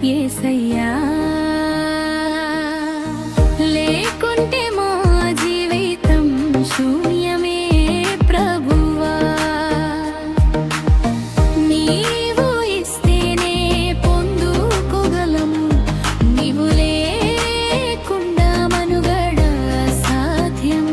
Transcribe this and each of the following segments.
యేసయ్యా లేకుంటే మా జీవితం శూన్యమే ప్రభువా నీవు ఇస్తేనే పొందుకోగలము నీవు లేకుండా మనుగడ సాధ్యం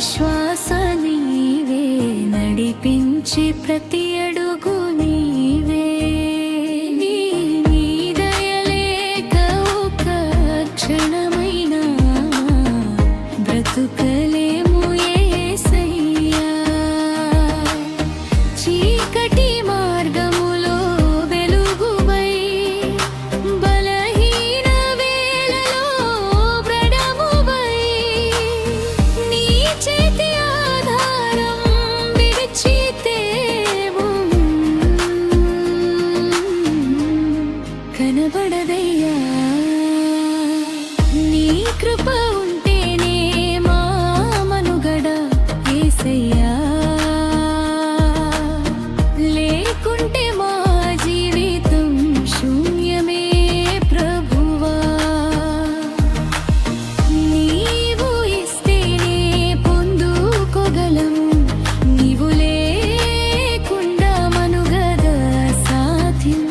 శ్వాస నీవే నడిపించే ప్రతి అడుగు నీవే నీ దయలేక ఒక క్షణమైన బ్రతుకలేము యేసయ్యా చీకటి మార్గములో వెలుగువై బలహీన వేళలో బ్రడమువై నీ చేతి ఆధారం విడిచితేవు కనబడదయ్యా నీ కృప ఉంటేనే మా మనుగడ యేసయ్యా లేకుంటే మా జీవితం శూన్యమే ప్రభువా నీవు ఇస్తేనే పొందుకోగలము నీవు లేకుండా మనుగడ సాధ్యం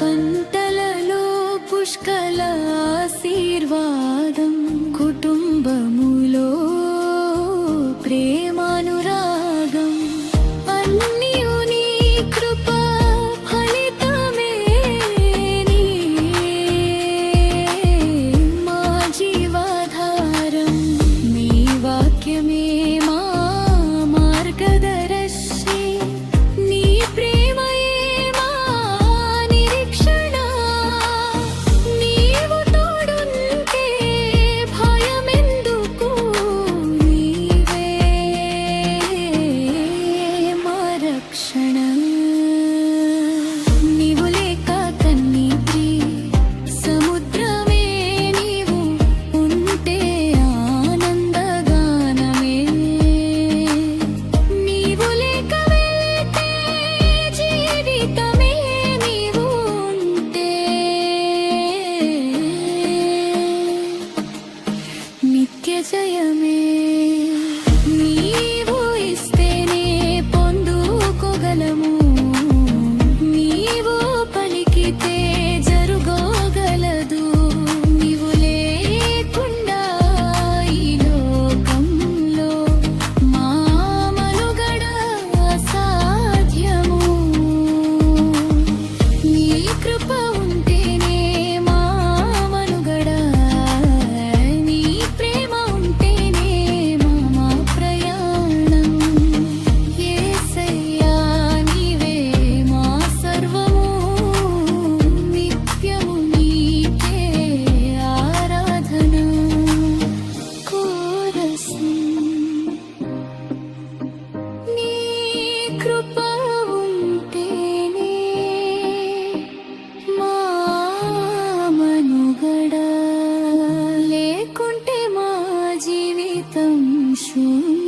పంటలలో పుష్కల ఆశీర్వాదం కుటుంబములో ప్రేమానురాగం అన్నియు నీ కృప ఫలితమే మా జీవాధారం నీ వాక్యమే మా మార్గదర్శి నీ ప్రేమయే మా నిరీక్షణ నీవు తోడుంటే భయమెందుకు నీవే మా రక్షణ నీవు లేక కన్నీటి సముద్రమే నీవు ఉంటే ఆనందగానమే నీవు లేక వెళ్తే జీవితమే నీవు ఉంటే నిత్య జయమే నీవు ఇస్తేనే పొందుకోగలము నీవు పలికితే జరుగోగలదు నీవు లేకుండా ఈ లోకంలో మా మనుగడ అసాధ్యము నీ కృప ఉంటేనే మా మనుగడ నీ ప్రేమ ఉంటేనే మా ప్రయాణం యేసయ్యా నీవే మా సర్వము నిత్యము నీకే ఆరాధన కోరసు నీ కృప ఉంటేనే మా మనుగడ లేకుంటే మా జీవితం శూన్యం